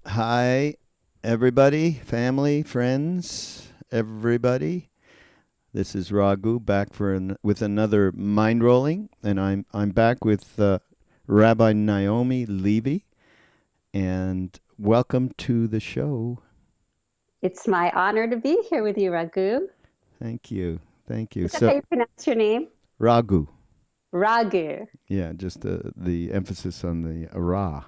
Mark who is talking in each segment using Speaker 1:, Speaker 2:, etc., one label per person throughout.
Speaker 1: Hi, everybody, family, friends, everybody. This is Raghu back with another Mindrolling, and I'm back with Rabbi Naomi Levy, and welcome to the show.
Speaker 2: It's my honor to be here with you, Raghu.
Speaker 1: Thank you, thank you.
Speaker 2: Is that how you pronounce your name?
Speaker 1: Raghu.
Speaker 2: Raghu.
Speaker 1: Yeah, just the emphasis on the ra.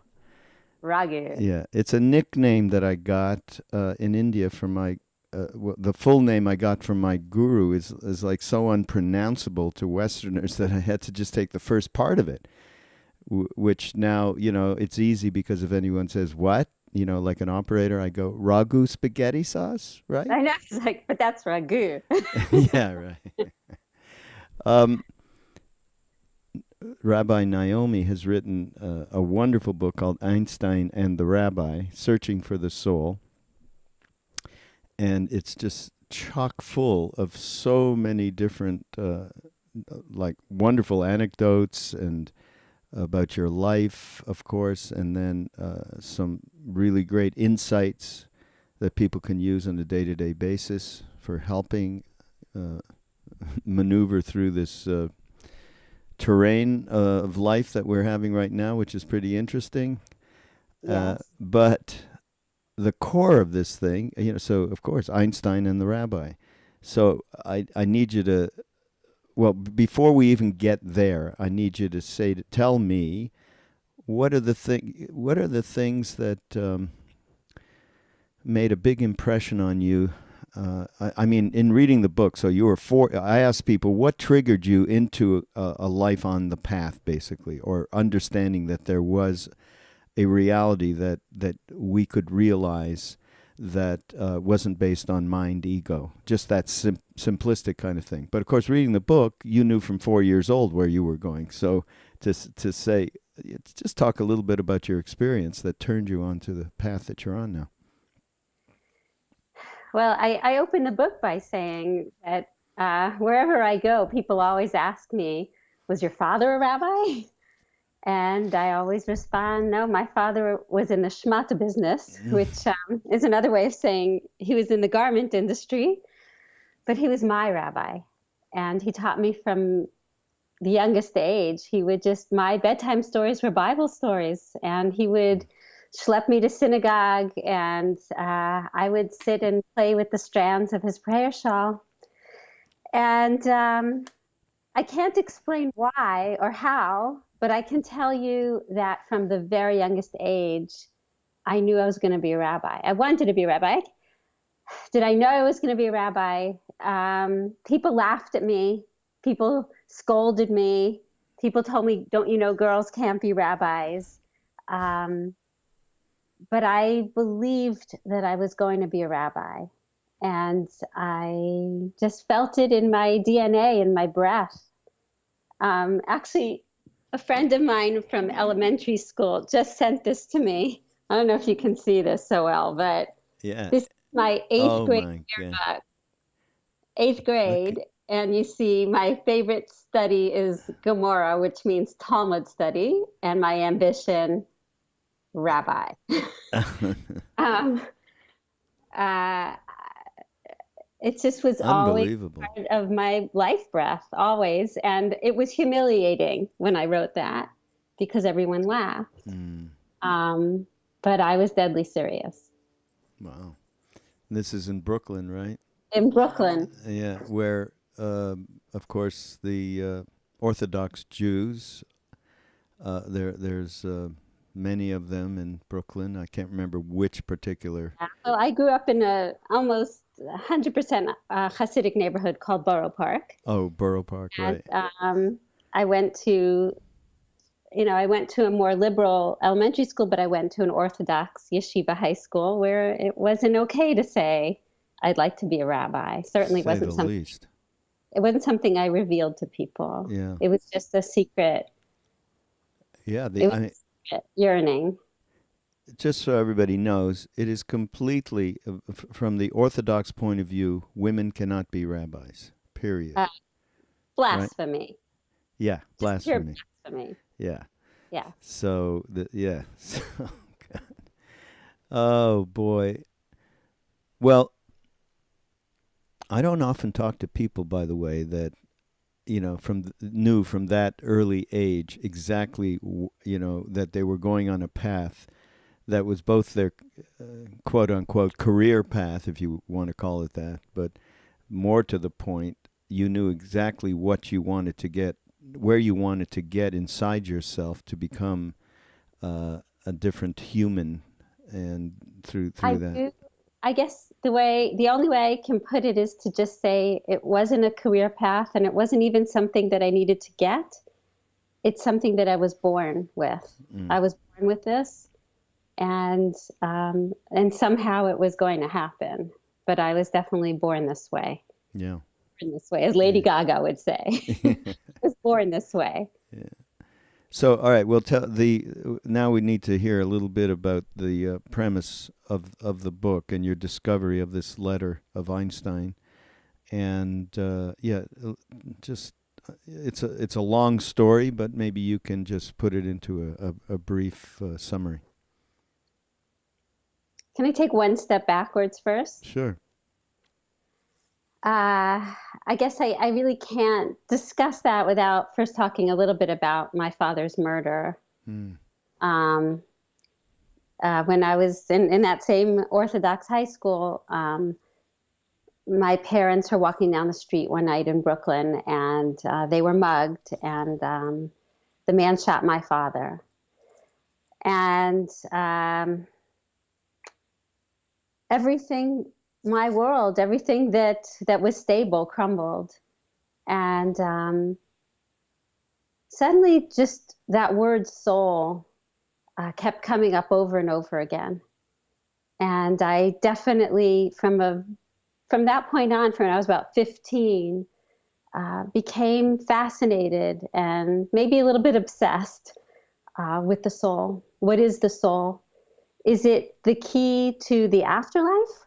Speaker 2: Raghu.
Speaker 1: Yeah, it's a nickname that I got in India from my. The full name I got from my guru is like so unpronounceable to Westerners that I had to just take the first part of it, which now it's easy because if anyone says what, like an operator, I go Ragu spaghetti sauce, right?
Speaker 2: I know, it's like, but that's Raghu.
Speaker 1: Yeah, right. Um, Rabbi Naomi has written a wonderful book called Einstein and the Rabbi, Searching for the Soul. And it's just chock full of so many different, like wonderful anecdotes and about your life, of course, and then some really great insights that people can use on a day-to-day basis for helping maneuver through this terrain of life that we're having right now, which is pretty interesting.
Speaker 2: Yes.
Speaker 1: But the core of this thing, so of course, Einstein and the Rabbi. So I need you to, well, before we even get there, I need you to tell me, what are the things that made a big impression on you? I mean, in reading the book, so you were I asked people what triggered you into a life on the path, basically, or understanding that there was a reality that we could realize that wasn't based on mind, ego, just that simplistic kind of thing. But of course, reading the book, you knew from 4 years old where you were going. So to say, just talk a little bit about your experience that turned you onto the path that you're on now.
Speaker 2: Well, I opened the book by saying that wherever I go, people always ask me, was your father a rabbi? And I always respond, no, my father was in the schmata business, which is another way of saying he was in the garment industry, but he was my rabbi. And he taught me from the youngest age. My bedtime stories were Bible stories, and he would schlep me to synagogue, and I would sit and play with the strands of his prayer shawl. And I can't explain why or how, but I can tell you that from the very youngest age, I knew I was going to be a rabbi. I wanted to be a rabbi. Did I know I was going to be a rabbi? People laughed at me. People scolded me. People told me, don't you know girls can't be rabbis? But I believed that I was going to be a rabbi. And I just felt it in my DNA, in my breath. Actually, a friend of mine from elementary school just sent this to me. I don't know if you can see this so well, but
Speaker 1: Yeah.
Speaker 2: this is my eighth
Speaker 1: Oh
Speaker 2: grade
Speaker 1: my God.
Speaker 2: yearbook. Eighth
Speaker 1: Okay.
Speaker 2: grade, and you see my favorite study is Gemara, which means Talmud study, and my ambition, rabbi. um, uh, it just was always
Speaker 1: Unbelievable.
Speaker 2: part of my life breath, always. And it was humiliating when I wrote that because everyone laughed.
Speaker 1: Mm,
Speaker 2: Um, but I was deadly serious.
Speaker 1: wow. This is in Brooklyn, right?
Speaker 2: In Brooklyn.
Speaker 1: Yeah, where, of course, the Orthodox Jews, there's many of them in Brooklyn. I can't remember which particular.
Speaker 2: Well, I grew up in a almost 100% Hasidic neighborhood called Borough Park.
Speaker 1: Oh, Borough Park,
Speaker 2: And
Speaker 1: right.
Speaker 2: I went to, I went to a more liberal elementary school, but I went to an Orthodox yeshiva high school where it wasn't okay to say, I'd like to be a rabbi.
Speaker 1: To
Speaker 2: Certainly
Speaker 1: say the
Speaker 2: wasn't something,
Speaker 1: least.
Speaker 2: it wasn't something I revealed to people.
Speaker 1: Yeah.
Speaker 2: It was just a secret.
Speaker 1: Yeah,
Speaker 2: It was
Speaker 1: I mean,
Speaker 2: a secret yearning.
Speaker 1: just so everybody knows, it is completely, from the Orthodox point of view, women cannot be rabbis, period.
Speaker 2: Uh,
Speaker 1: Right?
Speaker 2: Blasphemy.
Speaker 1: Yeah,
Speaker 2: Just pure
Speaker 1: blasphemy.
Speaker 2: blasphemy.
Speaker 1: Yeah.
Speaker 2: Yeah.
Speaker 1: So, yeah. So, Oh boy. Well, I don't often talk to people, by the way, that knew from that early age exactly that they were going on a path that was both their quote unquote career path, if you want to call it that, but more to the point, you knew exactly what you wanted to get, where you wanted to get inside yourself to become a different human, and through
Speaker 2: I
Speaker 1: that.
Speaker 2: do. I guess the only way I can put it is to just say it wasn't a career path and it wasn't even something that I needed to get. It's something that I was born with.
Speaker 1: Mm,
Speaker 2: I was born with this, and somehow it was going to happen. But I was definitely born this way.
Speaker 1: yeah.
Speaker 2: Born this way, as Lady
Speaker 1: Yeah.
Speaker 2: Gaga would say. I was born this way.
Speaker 1: Yeah. So, all right, we'll tell the now we need to hear a little bit about the premise of the book and your discovery of this letter of Einstein. And just it's a long story, but maybe you can just put it into a brief summary.
Speaker 2: Can I take one step backwards first?
Speaker 1: Sure.
Speaker 2: I guess I really can't discuss that without first talking a little bit about my father's murder.
Speaker 1: Mm.
Speaker 2: Um, when I was in that same Orthodox high school, my parents were walking down the street one night in Brooklyn, and they were mugged, and the man shot my father. And everything, my world, everything that was stable crumbled. And suddenly just that word soul kept coming up over and over again. And I definitely, from that point on, from when I was about 15, became fascinated and maybe a little bit obsessed with the soul. What is the soul? Is it the key to the afterlife?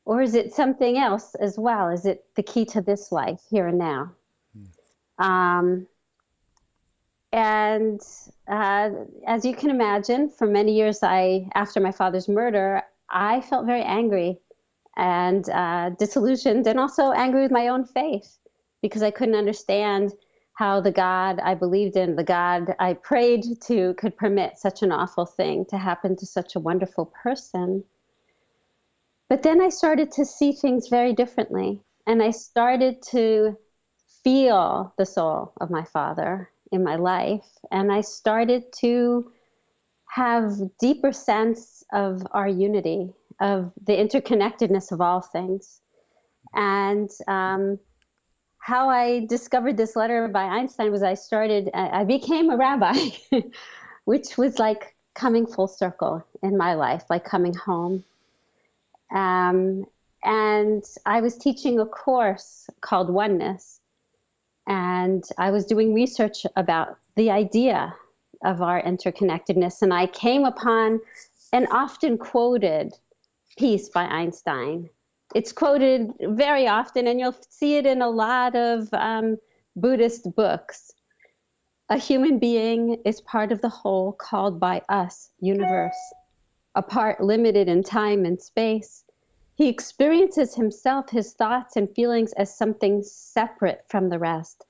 Speaker 2: Or is it something else as well? Is it the key to this life, here and now? Um, and as you can imagine, for many years, after my father's murder, I felt very angry and disillusioned, and also angry with my own faith, because I couldn't understand how the God I believed in, the God I prayed to, could permit such an awful thing to happen to such a wonderful person. But then I started to see things very differently, and I started to feel the soul of my father in my life, and I started to have deeper sense of our unity, of the interconnectedness of all things. And how I discovered this letter by Einstein was I became a rabbi, which was like coming full circle in my life, like coming home. And I was teaching a course called Oneness, and I was doing research about the idea of our interconnectedness, and I came upon an often quoted piece by Einstein. It's quoted very often, and you'll see it in a lot of Buddhist books. A human being is part of the whole called by us universe, a part limited in time and space. He experiences himself, his thoughts and feelings, as something separate from the rest,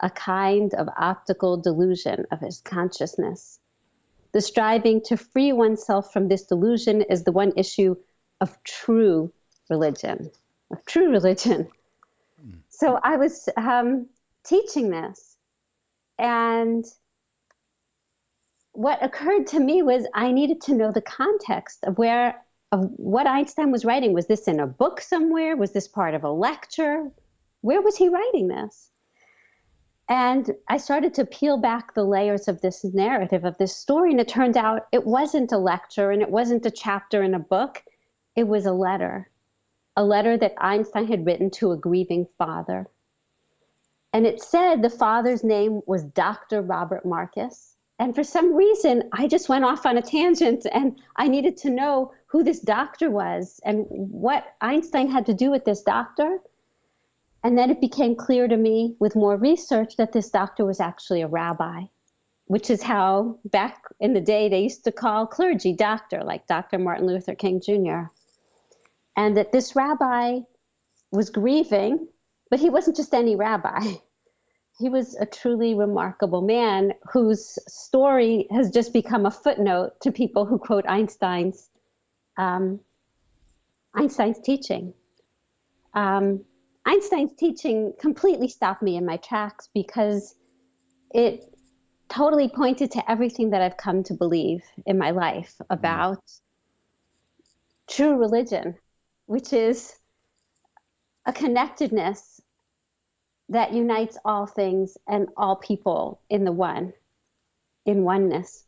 Speaker 2: a kind of optical delusion of his consciousness. The striving to free oneself from this delusion is the one issue of true religion, of true religion. So I was teaching this, and what occurred to me was I needed to know the context of what Einstein was writing. Was this in a book somewhere? Was this part of a lecture? Where was he writing this? And I started to peel back the layers of this narrative, of this story, and it turned out it wasn't a lecture and it wasn't a chapter in a book. It was a letter that Einstein had written to a grieving father. And it said the father's name was Dr. Robert Marcus. And for some reason, I just went off on a tangent, and I needed to know who this doctor was and what Einstein had to do with this doctor. And then it became clear to me with more research that this doctor was actually a rabbi. which is how back in the day they used to call clergy doctor, like Dr. Martin Luther King Jr. And that this rabbi was grieving, but he wasn't just any rabbi. He was a truly remarkable man whose story has just become a footnote to people who quote Einstein's teaching. Einstein's teaching completely stopped me in my tracks because it totally pointed to everything that I've come to believe in my life about true religion, which is a connectedness that unites all things and all people in oneness.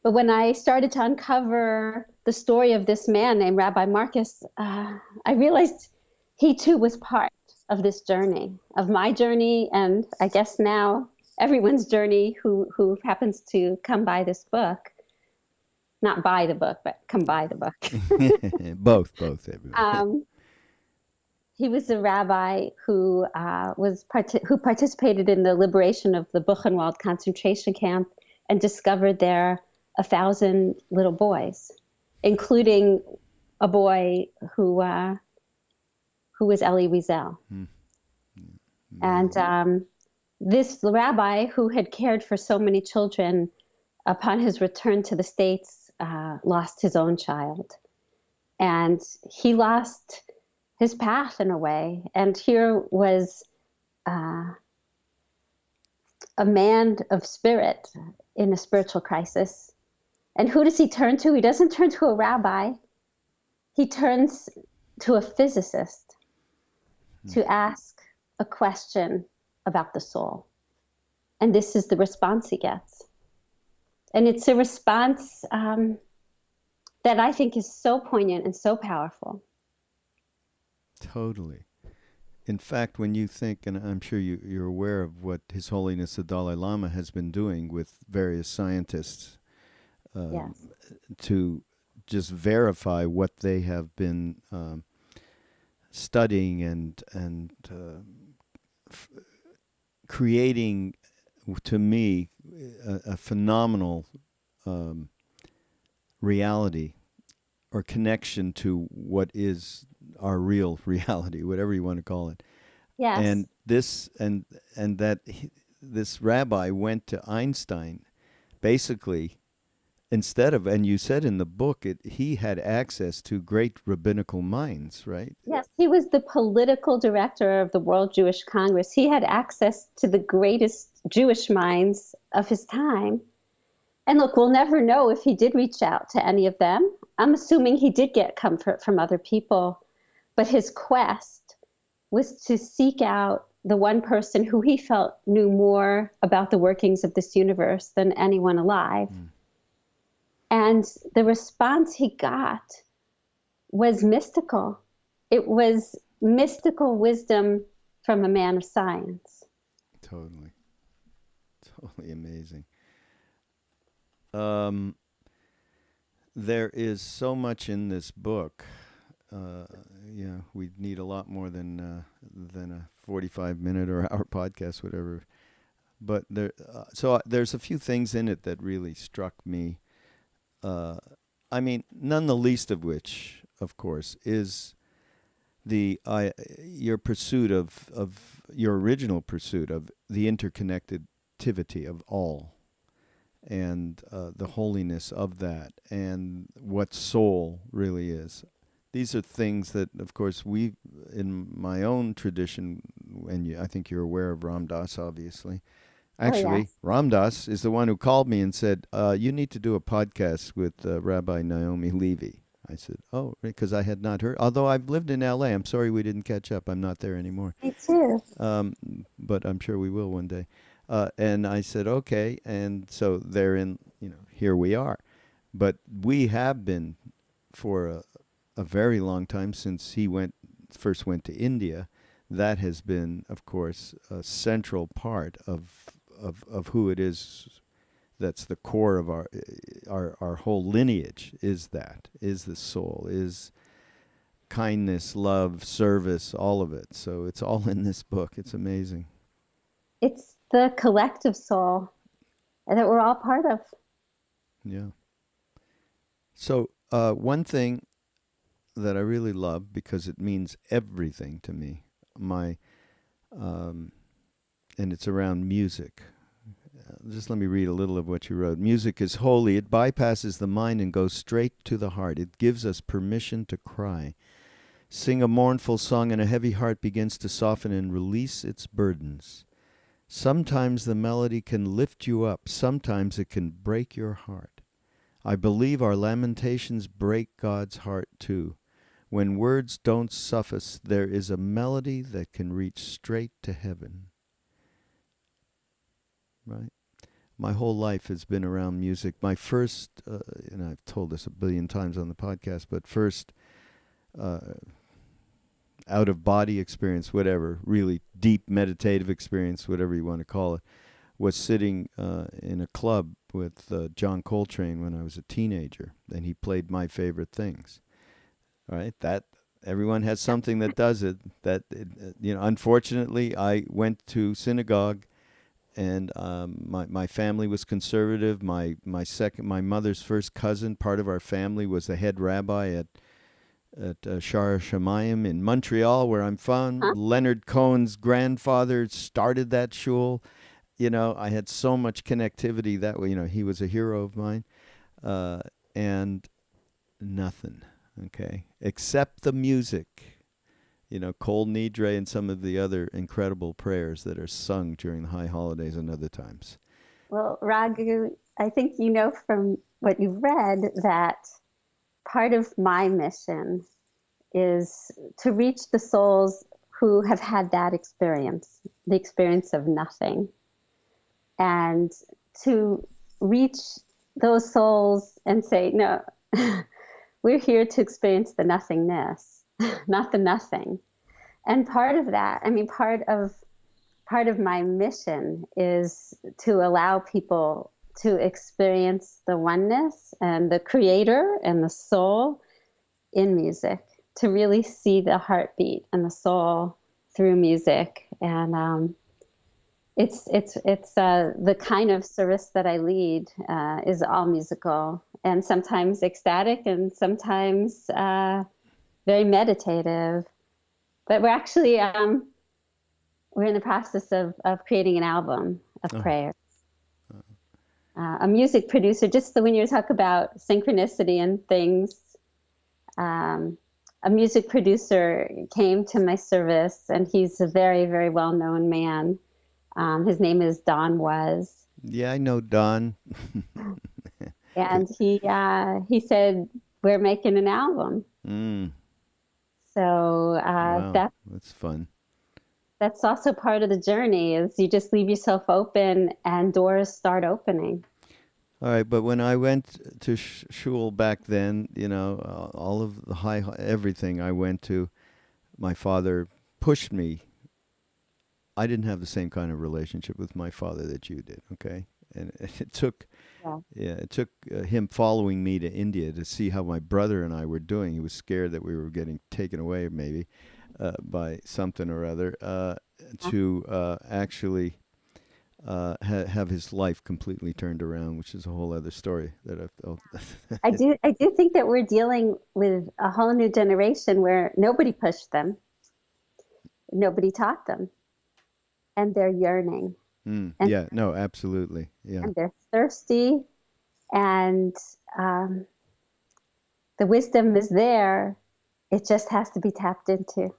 Speaker 2: But when I started to uncover the story of this man named Rabbi Marcus, I realized he too was part of this journey, of my journey, and I guess now everyone's journey who happens to come by this book. Not buy the book, but come by the book.
Speaker 1: both, everyone.
Speaker 2: He was a rabbi who participated in the liberation of the Buchenwald concentration camp and discovered there 1,000 little boys, including a boy who was Elie Wiesel. And this rabbi, who had cared for so many children, upon his return to the States, lost his own child. And he lost his path in a way. And here was a man of spirit in a spiritual crisis. And who does he turn to? He doesn't turn to a rabbi. He turns to a physicist to ask a question about the soul. And this is the response he gets. And it's a response that I think is so poignant and so powerful.
Speaker 1: Totally. In fact, when you think, and I'm sure you're aware of what His Holiness the Dalai Lama has been doing with various scientists
Speaker 2: Yes.
Speaker 1: to just verify what they have been studying and creating, to me, a phenomenal reality or connection to what is our real reality, whatever you want to call it.
Speaker 2: Yes.
Speaker 1: And this this rabbi went to Einstein, basically, instead of, and you said in the book, he had access to great rabbinical minds, right?
Speaker 2: Yes, he was the political director of the World Jewish Congress. He had access to the greatest Jewish minds of his time. And look, we'll never know if he did reach out to any of them. I'm assuming he did get comfort from other people. But his quest was to seek out the one person who he felt knew more about the workings of this universe than anyone alive. And the response he got was mystical. It was mystical wisdom from a man of science.
Speaker 1: Totally amazing. There is so much in this book. We need a lot more than a 45-minute or hour podcast, whatever. But there's a few things in it that really struck me. None the least of which, of course, is your pursuit of your original pursuit of the interconnectivity of all, and the holiness of that, and what soul really is. These are things that, of course, we, in my own tradition, and I think you're aware of Ram Dass, obviously. Actually,
Speaker 2: yes.
Speaker 1: Ram Dass is the one who called me and said, you need to do a podcast with Rabbi Naomi Levy. I said, oh, because I had not heard. Although I've lived in L.A., I'm sorry we didn't catch up. I'm not there anymore.
Speaker 2: Me too.
Speaker 1: But I'm sure we will one day. And I said, okay. And so here we are. But we have been for a very long time since he first went to India. That has been, of course, a central part of who it is. That's the core of our whole lineage. Is the soul, is kindness, love, service, all of it. So it's all in this book. It's amazing.
Speaker 2: It's the collective soul. and that we're all part of.
Speaker 1: Yeah. So one thing that I really love because it means everything to me, my um, and it's around music. Just let me read a little of what you wrote. Music is holy. It bypasses the mind and goes straight to the heart. It gives us permission to cry. Sing a mournful song, and a heavy heart begins to soften and release its burdens. Sometimes the melody can lift you up. Sometimes it can break your heart. I believe our lamentations break God's heart too. When words don't suffice, there is a melody that can reach straight to heaven. Right? My whole life has been around music. My first, and I've told this a billion times on the podcast, but first uh, out of body experience, whatever, really deep meditative experience, whatever you want to call it, was sitting in a club with John Coltrane when I was a teenager, and he played my favorite things. Right? That everyone has something that does it. Unfortunately, I went to synagogue, and my family was conservative. My mother's first cousin, part of our family, was the head rabbi at Shar Shamayim in Montreal, where I'm from.
Speaker 2: Huh?
Speaker 1: Leonard Cohen's grandfather started that shul. I had so much connectivity that way. He was a hero of mine, and nothing, okay, except the music. Kol Nidre and some of the other incredible prayers that are sung during the high holidays and other times.
Speaker 2: Well, Raghu, I think you know from what you've read that part of my mission is to reach the souls who have had that experience, the experience of nothing, and to reach those souls and say, no, we're here to experience the nothingness, not the nothing. And part of that, I mean, part of my mission is to allow people to experience the oneness and the creator and the soul in music, to really see the heartbeat and the soul through music. And it's the kind of service that I lead is all musical, and sometimes ecstatic, and sometimes very meditative. But we're in the process of creating an album of
Speaker 1: Oh,
Speaker 2: prayer. A music producer, just so when you talk about synchronicity and things, um, a music producer came to my service, and he's a very, very well-known man. His name is Don Was,
Speaker 1: yeah, I know Don.
Speaker 2: and he said, "We're making an album."
Speaker 1: Mm,
Speaker 2: So
Speaker 1: wow, that's fun.
Speaker 2: that's also part of the journey. Is you just leave yourself open, and doors start opening.
Speaker 1: All right, but when I went to shul back then, all of the everything I went to, my father pushed me. I didn't have the same kind of relationship with my father that you did, okay? And it took,
Speaker 2: Yeah.
Speaker 1: yeah, it took him following me to India to see how my brother and I were doing. He was scared that we were getting taken away, maybe, by something or other, to actually have his life completely turned around, which is a whole other story that I've told.
Speaker 2: I do think that we're dealing with a whole new generation where nobody pushed them, nobody taught them, and they're yearning, and
Speaker 1: Yeah, no, absolutely. Yeah.
Speaker 2: and they're thirsty, and um, the wisdom is there. It just has to be tapped into.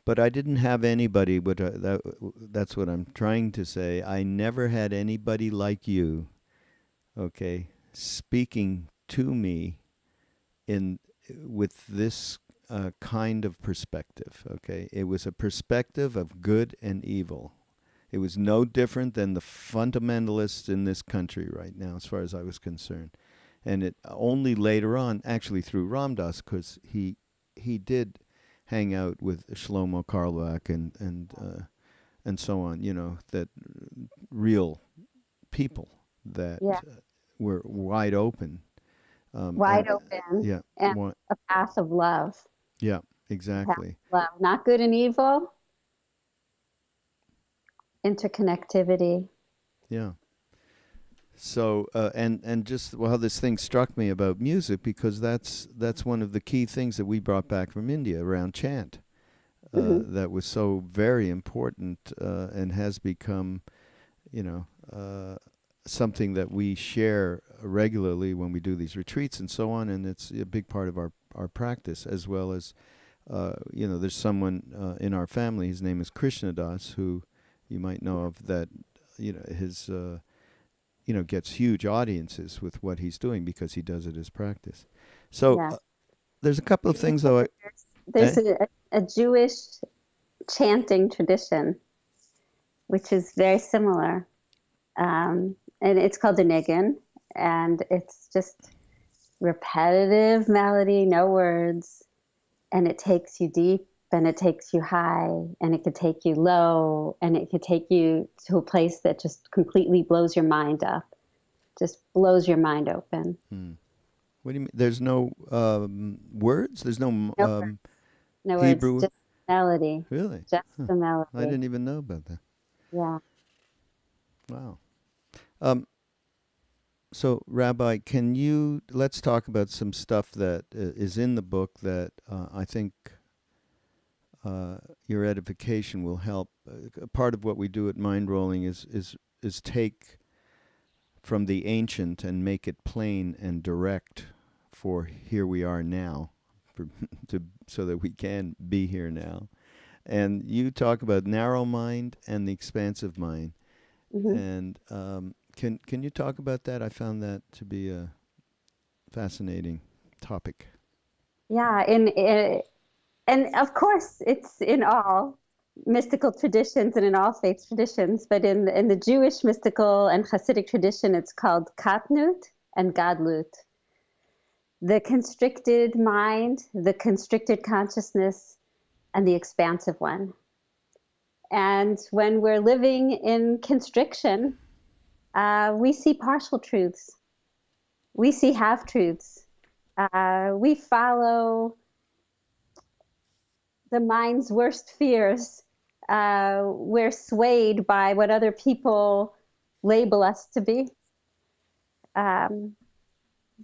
Speaker 1: But I didn't have anybody, that's what I'm trying to say. I never had anybody like you, okay, speaking to me in with this kind of perspective, okay? It was a perspective of good and evil. It was no different than the fundamentalists in this country right now, as far as I was concerned. And it only later on, actually through Ramdas, because he did hang out with Shlomo Karlak and so on. That real people that
Speaker 2: Yeah,
Speaker 1: were wide open.
Speaker 2: wide
Speaker 1: And
Speaker 2: open
Speaker 1: yeah,
Speaker 2: and a path of love.
Speaker 1: yeah,
Speaker 2: A path
Speaker 1: exactly.
Speaker 2: of love, not good and evil, interconnectivity.
Speaker 1: Yeah. So and just well, this thing struck me about music because that's one of the key things that we brought back from India around chant.
Speaker 2: Hmm.
Speaker 1: That was so very important and has become, you know, something that we share regularly when we do these retreats and so on, and it's a big part of our practice as well as, there's someone in our family, his name is Krishna Das, who you might know of, that, his, gets huge audiences with what he's doing because he does it as practice. So
Speaker 2: Yes.
Speaker 1: there's a couple of things though.
Speaker 2: There's
Speaker 1: Eh?
Speaker 2: a Jewish chanting tradition, which is very similar. And it's called the nigun, and it's just repetitive melody, no words, and it takes you deep and it takes you high and it could take you low and it could take you to a place that just completely blows your mind up, just blows your mind open.
Speaker 1: Hmm. What do you mean? There's no words? There's no
Speaker 2: No words, no words,
Speaker 1: Hebrew?
Speaker 2: just melody,
Speaker 1: Really?
Speaker 2: just
Speaker 1: Huh.
Speaker 2: the
Speaker 1: I
Speaker 2: melody.
Speaker 1: didn't even know about that.
Speaker 2: Yeah.
Speaker 1: Wow. Um, so, Rabbi, let's talk about some stuff that is in the book that I think your edification will help. Part of what we do at Mindrolling is take from the ancient and make it plain and direct for here we are now, for, so that we can be here now. And you talk about narrow mind and the expansive mind.
Speaker 2: Hmm.
Speaker 1: And can you talk about that? I found that to be a fascinating topic.
Speaker 2: Yeah. And of course, it's in all mystical traditions and in all faith traditions, but in the Jewish mystical and Hasidic tradition, it's called katnut and gadlut. The constricted mind, the constricted consciousness, and the expansive one. And when we're living in constriction, we see partial truths, we see half truths, we follow the mind's worst fears. We're swayed by what other people label us to be. Um,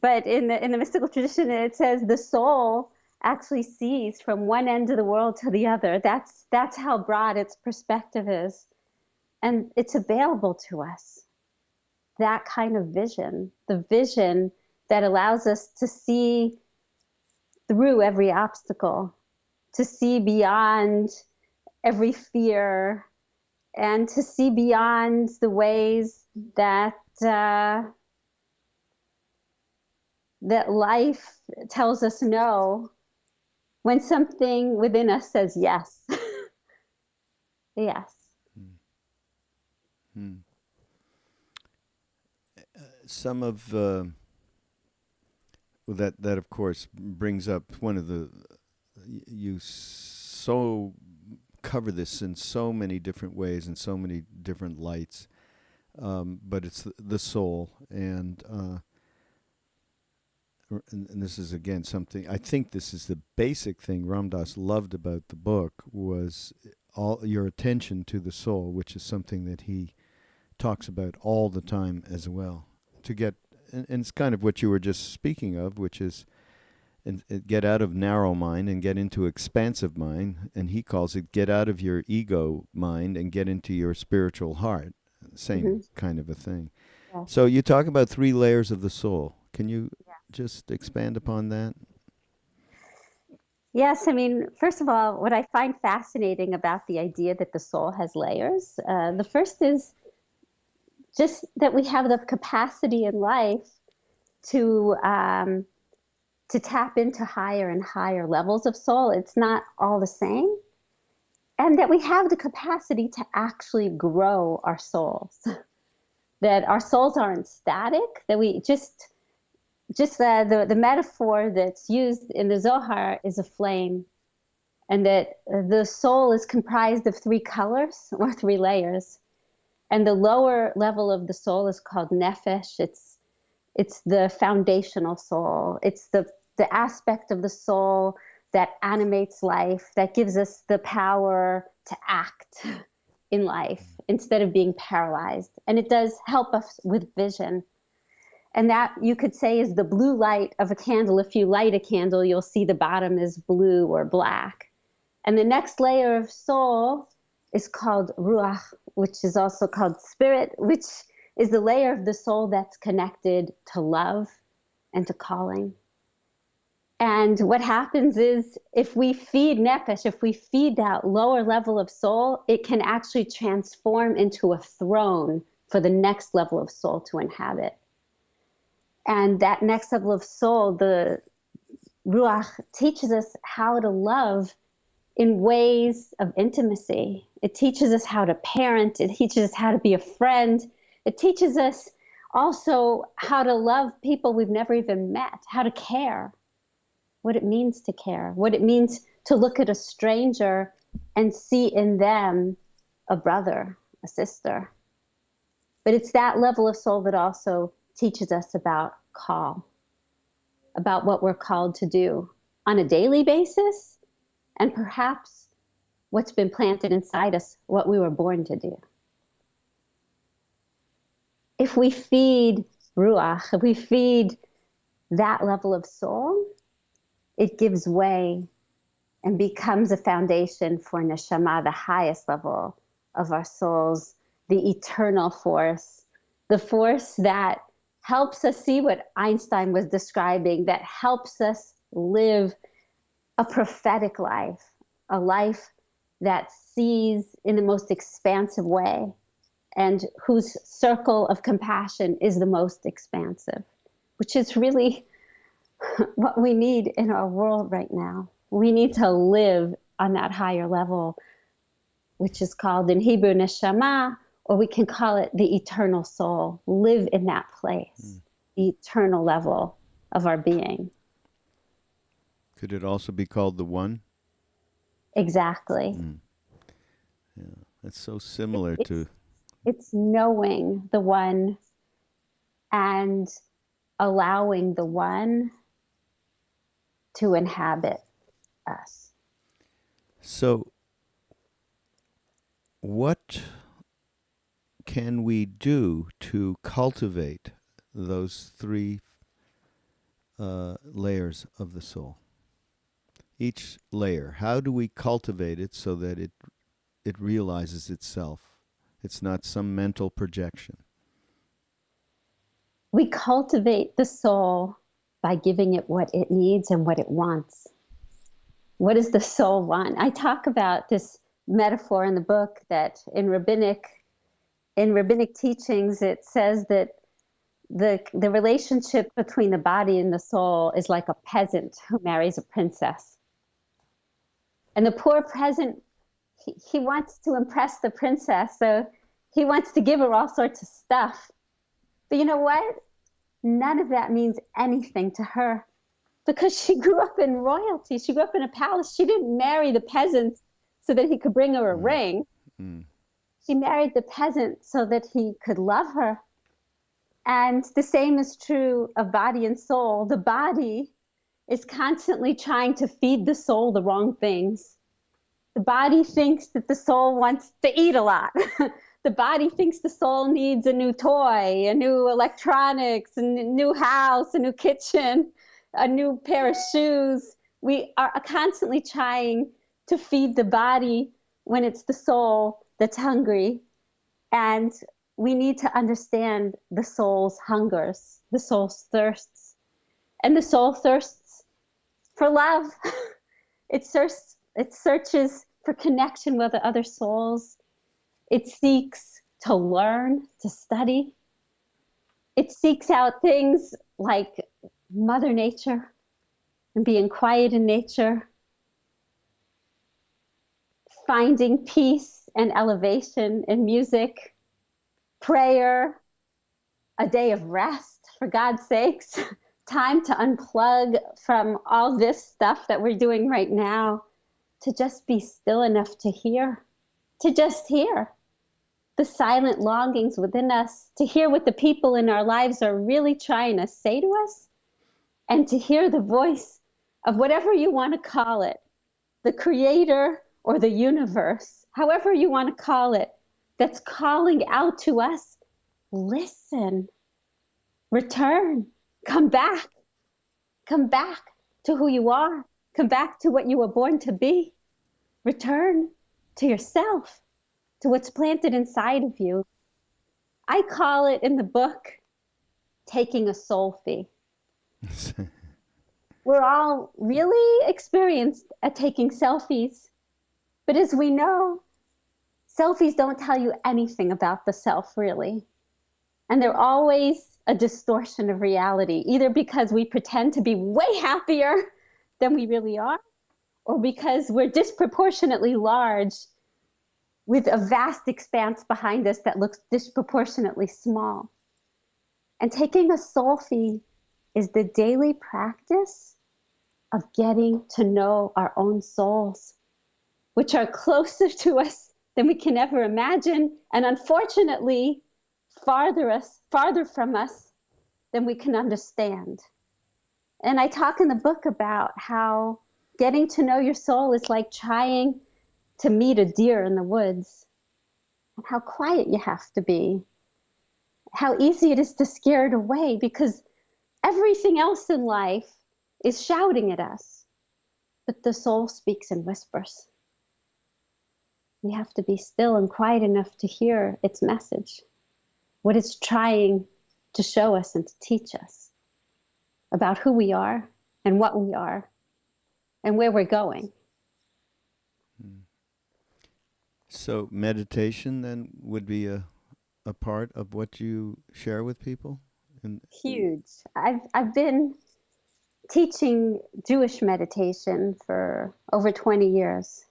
Speaker 2: but in the mystical tradition, it says the soul actually sees from one end of the world to the other. That's how broad its perspective is, and it's available to us. That kind of vision, the vision that allows us to see through every obstacle, to see beyond every fear, and to see beyond the ways that that life tells us no when something within us says yes. Yes.
Speaker 1: Hmm. Hmm. Some of that of course brings up one of the you so cover this in so many different ways and so many different lights, but it's the soul and this is again something I think this is the basic thing Ram Dass loved about the book was all your attention to the soul, which is something that he talks about all the time as well. To get and it's kind of what you were just speaking of, which is get out of narrow mind and get into expansive mind, and he calls it get out of your ego mind and get into your spiritual heart. Same
Speaker 2: Mm-hmm.
Speaker 1: kind of a thing.
Speaker 2: Yes.
Speaker 1: So you talk about three layers of the soul. Can you just expand upon that?
Speaker 2: Yes, I mean, first of all, what I find fascinating about the idea that the soul has layers, the first is just that we have the capacity in life to um, to tap into higher and higher levels of soul. It's not all the same, and that we have the capacity to actually grow our souls. That our souls aren't static. That we just the metaphor that's used in the Zohar is a flame, and that the soul is comprised of three colors or three layers. And the lower level of the soul is called nefesh. It's the foundational soul. It's the aspect of the soul that animates life, that gives us the power to act in life instead of being paralyzed. And it does help us with vision. And that, you could say, is the blue light of a candle. If you light a candle, you'll see the bottom is blue or black. And the next layer of soul is called ruach, which is also called spirit, which is the layer of the soul that's connected to love and to calling. And what happens is, if we feed nefesh, if we feed that lower level of soul, it can actually transform into a throne for the next level of soul to inhabit. And that next level of soul, the ruach, teaches us how to love in ways of intimacy. It teaches us how to parent. It teaches us how to be a friend. It teaches us also how to love people we've never even met, how to care, what it means to care, what it means to look at a stranger and see in them a brother, a sister. But it's that level of soul that also teaches us about call, about what we're called to do on a daily basis, and perhaps what's been planted inside us, what we were born to do. If we feed ruach, if we feed that level of soul, it gives way and becomes a foundation for neshama, the highest level of our souls, the eternal force, the force that helps us see what Einstein was describing, that helps us live a prophetic life, a life that sees in the most expansive way, and whose circle of compassion is the most expansive, which is really what we need in our world right now. We need to live on that higher level, which is called in Hebrew neshama, or we can call it the eternal soul. Live in that place, the eternal level of our being.
Speaker 1: Could it also be called the one?
Speaker 2: Exactly.
Speaker 1: Yeah, that's so similar to...
Speaker 2: It's knowing the one and allowing the one to inhabit us.
Speaker 1: So, what can we do to cultivate those three layers of the soul? Each layer, how do we cultivate it so that it realizes itself? It's not some mental projection.
Speaker 2: We cultivate the soul by giving it what it needs and what it wants. What does the soul want? I talk about this metaphor in the book that in rabbinic teachings, it says that the relationship between the body and the soul is like a peasant who marries a princess. And the poor peasant, he wants to impress the princess, so he wants to give her all sorts of stuff. But you know what? None of that means anything to her, because she grew up in royalty. She grew up in a palace. She didn't marry the peasant so that he could bring her a ring. She married the peasant so that he could love her. And the same is true of body and soul. The body is constantly trying to feed the soul the wrong things. The body thinks that the soul wants to eat a lot. The body thinks the soul needs a new toy, a new electronics, a new house, a new kitchen, a new pair of shoes. We are constantly trying to feed the body when it's the soul that's hungry. And we need to understand the soul's hungers, the soul's thirsts. And the soul thirsts for love. It searches for connection with other souls. It seeks to learn, to study. It seeks out things like Mother Nature and being quiet in nature, finding peace and elevation in music, prayer, a day of rest, for God's sakes, time to unplug from all this stuff that we're doing right now, to just be still enough to hear, to just hear the silent longings within us, to hear what the people in our lives are really trying to say to us, and to hear the voice of whatever you want to call it, the creator or the universe, however you want to call it, that's calling out to us, listen, return, come back to who you are, come back to what you were born to be, return to yourself, to what's planted inside of you. I call it in the book, taking a soul fee. We're all really experienced at taking selfies. But as we know, selfies don't tell you anything about the self, really. And they're always a distortion of reality, either because we pretend to be way happier than we really are, or because we're disproportionately large with a vast expanse behind us that looks disproportionately small. And taking a soul fee is the daily practice of getting to know our own souls, which are closer to us than we can ever imagine, and unfortunately, farther from us than we can understand. And I talk in the book about how getting to know your soul is like trying to meet a deer in the woods, and how quiet you have to be, how easy it is to scare it away because everything else in life is shouting at us, but the soul speaks in whispers. We have to be still and quiet enough to hear its message, what it's trying to show us and to teach us about who we are and what we are and where we're going.
Speaker 1: So meditation then would be a part of what you share with people?
Speaker 2: Huge. I've been teaching Jewish meditation for over 20 years.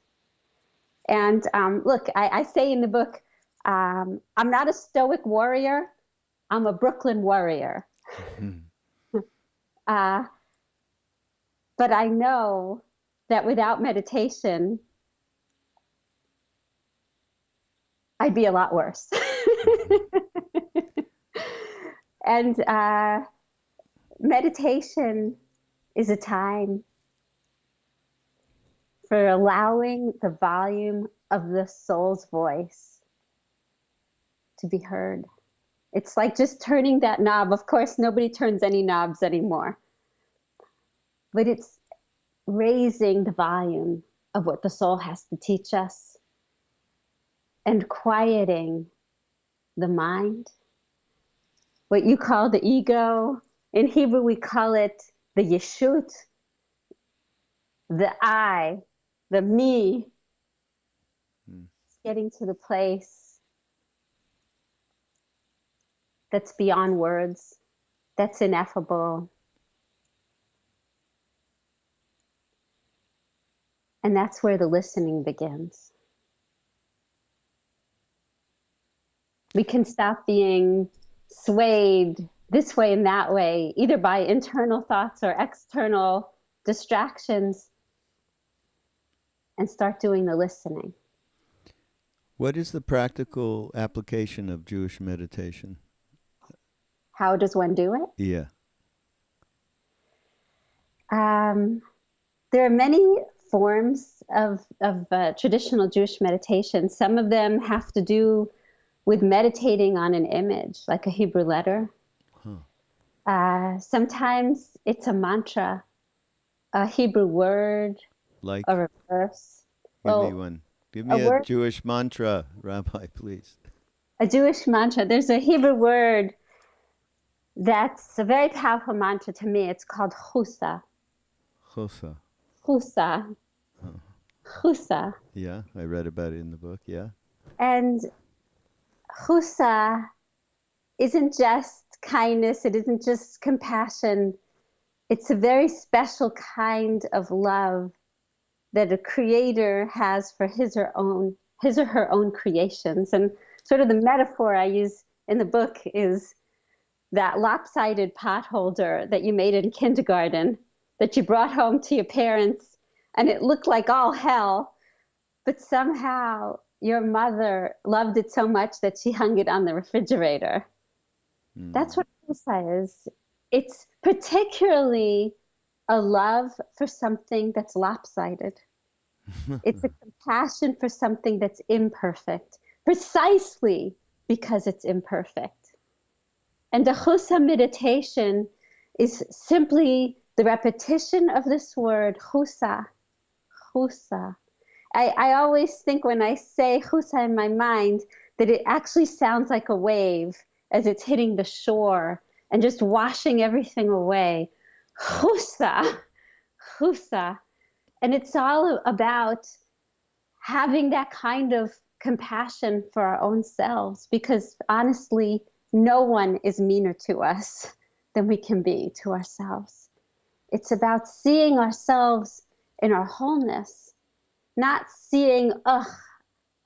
Speaker 2: And look, I say in the book, I'm not a stoic warrior, I'm a Brooklyn warrior. But I know that without meditation, I'd be a lot worse. And meditation is a time for allowing the volume of the soul's voice to be heard. It's like just turning that knob. Of course, nobody turns any knobs anymore. But it's raising the volume of what the soul has to teach us and quieting the mind. What you call the ego, in Hebrew we call it the yeshut, the I, the me. It's getting to the place that's beyond words, that's ineffable. And that's where the listening begins. We can stop being swayed this way and that way, either by internal thoughts or external distractions, and start doing the listening.
Speaker 1: What is the practical application of Jewish meditation?
Speaker 2: How does one do it?
Speaker 1: Yeah.
Speaker 2: There are many forms of traditional Jewish meditation. Some of them have to do with meditating on an image, like a Hebrew letter. Sometimes it's a mantra, a Hebrew word,
Speaker 1: like
Speaker 2: or a verse.
Speaker 1: Give me one. Give me a Jewish mantra, Rabbi, please.
Speaker 2: A Jewish mantra. There's a Hebrew word that's a very powerful mantra to me. It's called chusa.
Speaker 1: Chusa.
Speaker 2: Chusa. Chusa.
Speaker 1: Yeah, I read about it in the book, yeah.
Speaker 2: And chusa isn't just kindness, it isn't just compassion. It's a very special kind of love that a creator has for his or her own creations. And sort of the metaphor I use in the book is that lopsided pot holder that you made in kindergarten that you brought home to your parents, and it looked like all hell, but somehow your mother loved it so much that she hung it on the refrigerator. That's what chusa is. It's particularly a love for something that's lopsided. It's a compassion for something that's imperfect, precisely because it's imperfect. And the chusa meditation is simply the repetition of this word, chusa, chusa. I always think when I say chusa in my mind that it actually sounds like a wave as it's hitting the shore and just washing everything away. Chusa, chusa. And it's all about having that kind of compassion for our own selves, because honestly, no one is meaner to us than we can be to ourselves. It's about seeing ourselves in our wholeness, not seeing, ugh,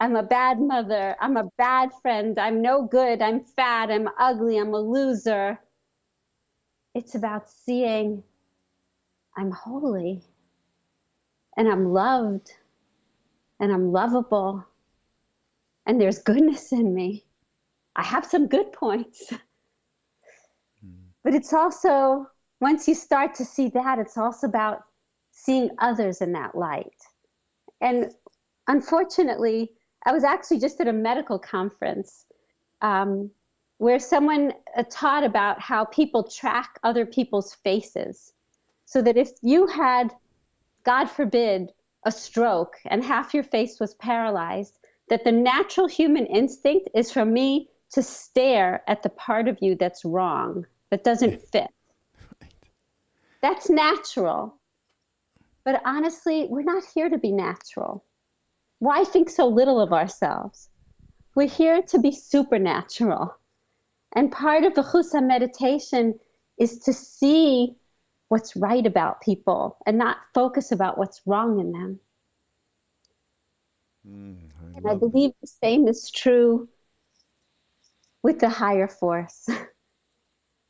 Speaker 2: I'm a bad mother, I'm a bad friend, I'm no good, I'm fat, I'm ugly, I'm a loser. It's about seeing I'm holy and I'm loved and I'm lovable and there's goodness in me. I have some good points. But it's also, once you start to see that, it's also about seeing others in that light. And unfortunately, I was actually just at a medical conference where someone taught about how people track other people's faces. So that if you had, God forbid, a stroke and half your face was paralyzed, that the natural human instinct is for me to stare at the part of you that's wrong, that doesn't fit. That's natural. But honestly, we're not here to be natural. Why think so little of ourselves? We're here to be supernatural. And part of the chusa meditation is to see what's right about people and not focus about what's wrong in them. And I believe the same is true with the higher force.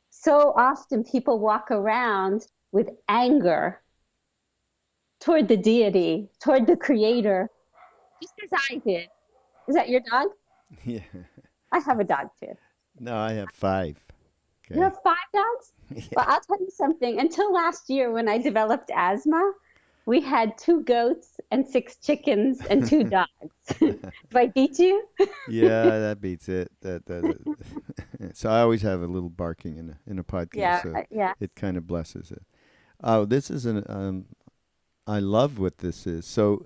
Speaker 2: So often people walk around with anger toward the deity, toward the creator, just as I did. Is that your dog?
Speaker 1: Yeah.
Speaker 2: I have a dog too.
Speaker 1: No, I have 5.
Speaker 2: You
Speaker 1: Okay.
Speaker 2: have 5 dogs? Well, I'll tell you something. Until last year when I developed asthma, we had 2 goats and 6 chickens and 2 dogs. Do I beat you?
Speaker 1: Yeah, that beats it. So I always have a little barking in a podcast,
Speaker 2: Yeah,
Speaker 1: so
Speaker 2: yeah.
Speaker 1: it kind of blesses it. Oh, this is I love what this is. So,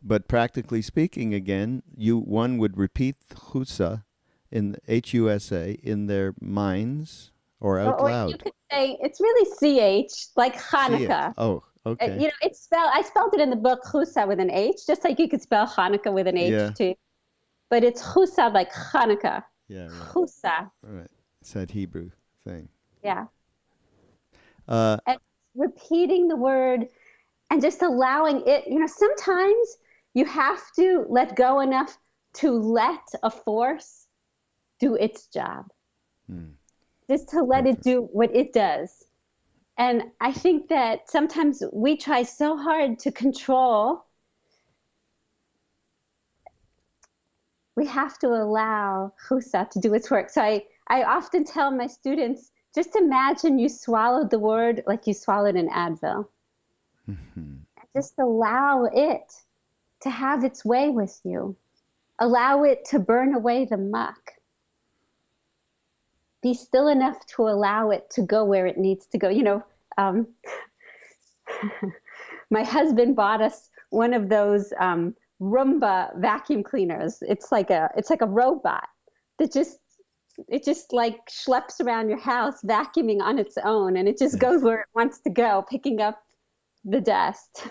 Speaker 1: but practically speaking, again, one would repeat Husa in Husa in their minds or out
Speaker 2: Or you
Speaker 1: loud.
Speaker 2: could say it's really CH, like
Speaker 1: CH.
Speaker 2: Hanukkah.
Speaker 1: Oh, okay.
Speaker 2: I spelled it in the book Chusa with an H, just like you could spell Hanukkah with an H
Speaker 1: Yeah.
Speaker 2: too. But it's Chusa like Hanukkah.
Speaker 1: Yeah. Right.
Speaker 2: Chusa.
Speaker 1: Right. It's that Hebrew thing.
Speaker 2: Yeah.
Speaker 1: Uh,
Speaker 2: And repeating the word and just allowing it, sometimes you have to let go enough to let a force do its job. Just to let it
Speaker 1: Perfect.
Speaker 2: do what it does. And I think that sometimes we try so hard to control. We have to allow Chusa to do its work. So I often tell my students, just imagine you swallowed the word like you swallowed an Advil. Just allow it to have its way with you. Allow it to burn away the muck. Be still enough to allow it to go where it needs to go. My husband bought us one of those Roomba vacuum cleaners. It's like a robot that just like schleps around your house vacuuming on its own, and it just goes where it wants to go, picking up the dust.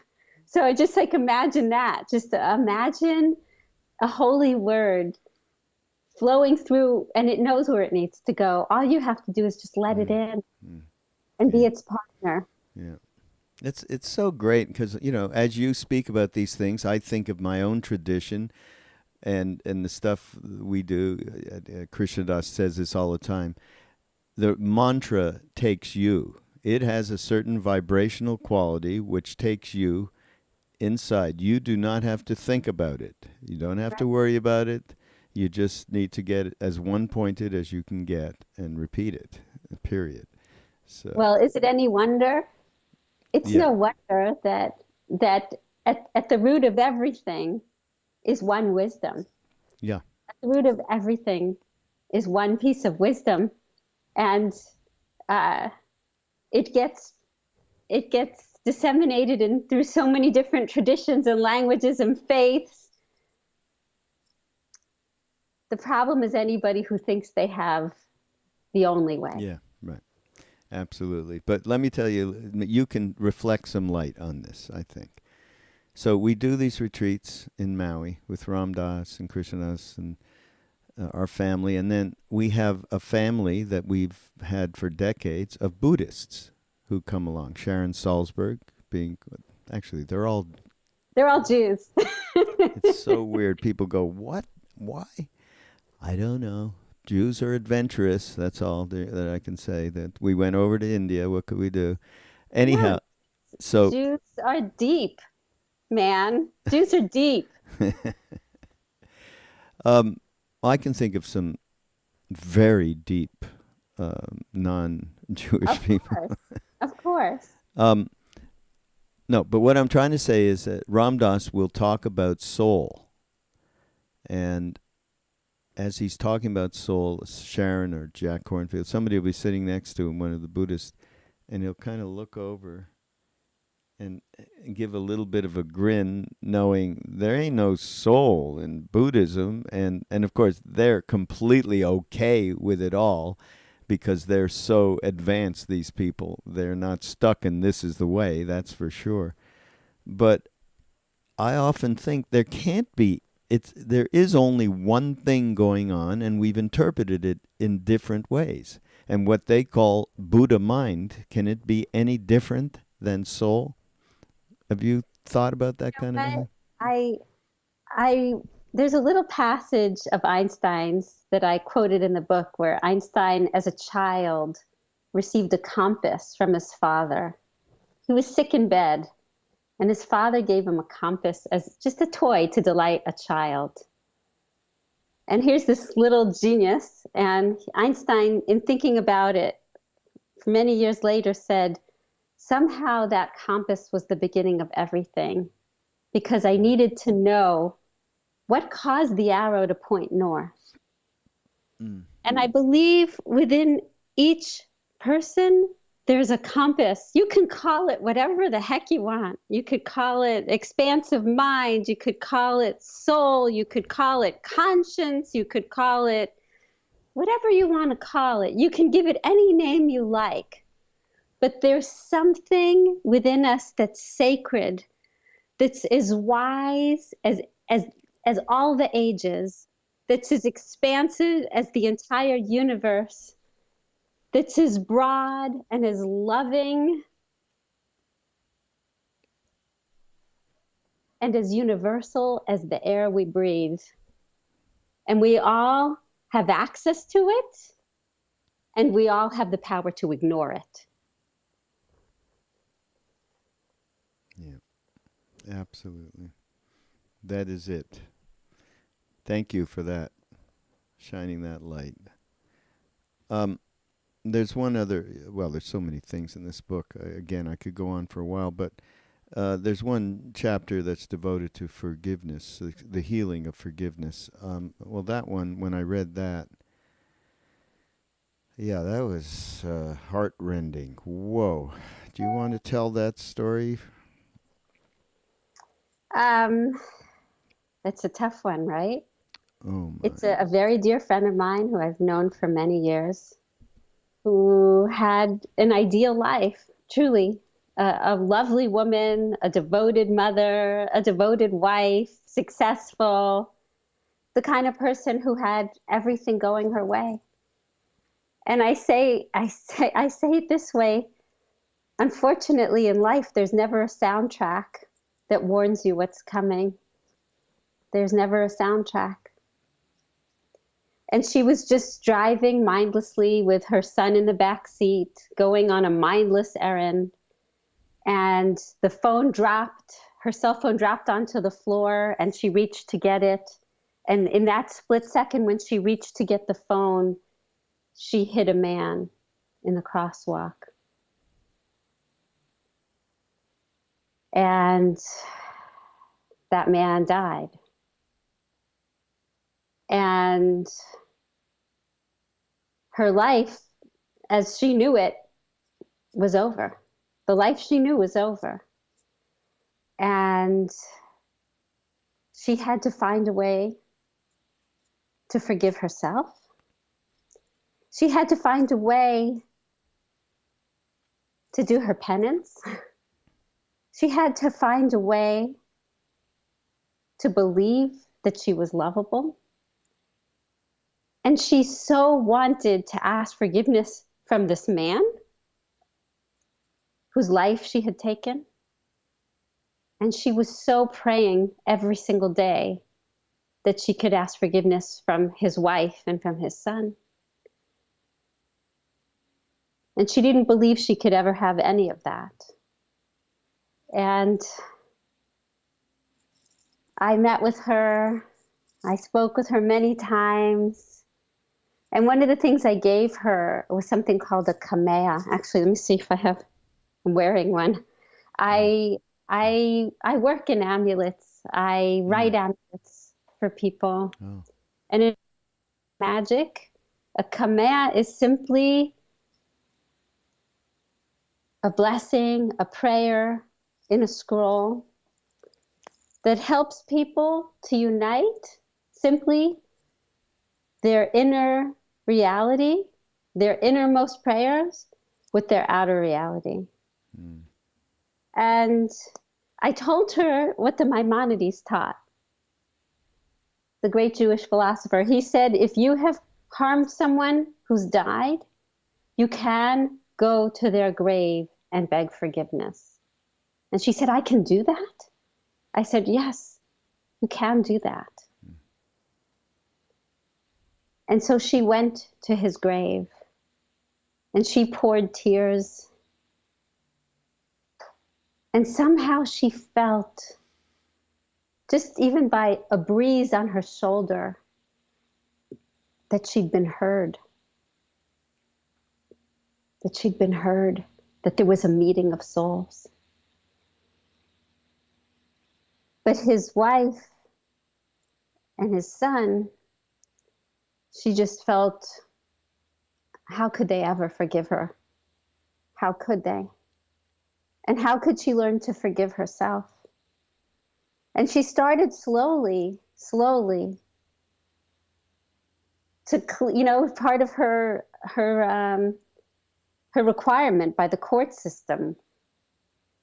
Speaker 2: So I just imagine that. Just imagine a holy word flowing through, and it knows where it needs to go. All you have to do is just let it in and be its partner.
Speaker 1: Yeah. It's so great because, as you speak about these things, I think of my own tradition and the stuff we do. Krishna Das says this all the time. The mantra takes you. It has a certain vibrational quality which takes you inside. You do not have to think about it. You don't have to worry about it. You just need to get it as one-pointed as you can get and repeat it, period. So,
Speaker 2: Well, is it any wonder? It's
Speaker 1: yeah.
Speaker 2: no wonder that at the root of everything is one wisdom.
Speaker 1: Yeah.
Speaker 2: At the root of everything is one piece of wisdom, and uh, it gets disseminated in through so many different traditions and languages and faiths. The problem is anybody who thinks they have the only way.
Speaker 1: Yeah, right. Absolutely. But let me tell you, you can reflect some light on this, I think. So we do these retreats in Maui with Ram Dass and Krishnadas and our family. And then we have a family that we've had for decades of Buddhists who come along. Sharon Salzberg being, actually, they're all
Speaker 2: Jews.
Speaker 1: It's so weird. People go, what? Why? I don't know. Jews are adventurous. That's all that I can say. That we went over to India. What could we do? Anyhow,
Speaker 2: Yeah.
Speaker 1: so
Speaker 2: Jews are deep, man. Jews are deep.
Speaker 1: I can think of some very deep non-Jewish people.
Speaker 2: Of course.
Speaker 1: No, but what I'm trying to say is that Ram Dass will talk about soul, and as he's talking about soul, Sharon or Jack Cornfield, somebody will be sitting next to him, one of the Buddhists, and he'll kind of look over and give a little bit of a grin, knowing there ain't no soul in Buddhism. And of course, they're completely okay with it all because they're so advanced, these people. They're not stuck in this is the way, that's for sure. But I often think there can't be. There is only one thing going on, and we've interpreted it in different ways. And what they call Buddha mind, can it be any different than soul? Have you thought about that kind of thing?
Speaker 2: I there's a little passage of Einstein's that I quoted in the book where Einstein, as a child, received a compass from his father. He was sick in bed, and his father gave him a compass as just a toy to delight a child. And here's this little genius, and Einstein, in thinking about it many years later, said, somehow that compass was the beginning of everything, because I needed to know what caused the arrow to point north. And I believe within each person, there's a compass. You can call it whatever the heck you want. You could call it expansive mind. You could call it soul. You could call it conscience. You could call it whatever you want to call it. You can give it any name you like. But there's something within us that's sacred, that's as wise as all the ages, that's as expansive as the entire universe, that's as broad and as loving and as universal as the air we breathe. And we all have access to it, and we all have the power to ignore it.
Speaker 1: Yeah, absolutely. That is it. Thank you for that, shining that light. There's one other, well, there's so many things in this book. Again, I could go on for a while, but there's one chapter that's devoted to forgiveness, the healing of forgiveness. Well, that one, when I read that, yeah, that was heartrending. Whoa. Do you want to tell that story?
Speaker 2: It's a tough one, right?
Speaker 1: Oh, my.
Speaker 2: It's a very dear friend of mine who I've known for many years, who had an ideal life, truly. A lovely woman, a devoted mother, a devoted wife, successful, the kind of person who had everything going her way. And I say it this way. Unfortunately, in life, there's never a soundtrack that warns you what's coming. There's never a soundtrack. And she was just driving mindlessly with her son in the back seat, going on a mindless errand. And the phone dropped, her cell phone dropped onto the floor, and she reached to get it. And in that split second when she reached to get the phone, she hit a man in the crosswalk. And that man died. And her life, as she knew it, was over. The life she knew was over. And she had to find a way to forgive herself. She had to find a way to do her penance. She had to find a way to believe that she was lovable. And she so wanted to ask forgiveness from this man whose life she had taken. And she was so praying every single day that she could ask forgiveness from his wife and from his son. And she didn't believe she could ever have any of that. And I met with her. I spoke with her many times. And one of the things I gave her was something called a kamea. Actually, let me see if I'm wearing one. I work in amulets. I write amulets for people.
Speaker 1: Oh.
Speaker 2: And it's magic. A kamea is simply a blessing, a prayer in a scroll that helps people to unite simply their inner reality, their innermost prayers, with their outer reality. And I told her what the Maimonides taught, the great Jewish philosopher. He said, if you have harmed someone who's died, you can go to their grave and beg forgiveness. And she said, I can do that? I said, yes, you can do that. And so she went to his grave and she poured tears. And somehow she felt, just even by a breeze on her shoulder, that she'd been heard. That she'd been heard, that there was a meeting of souls. But his wife and his son, she just felt, how could they ever forgive her? How could they? And how could she learn to forgive herself? And she started slowly to, part of her requirement by the court system,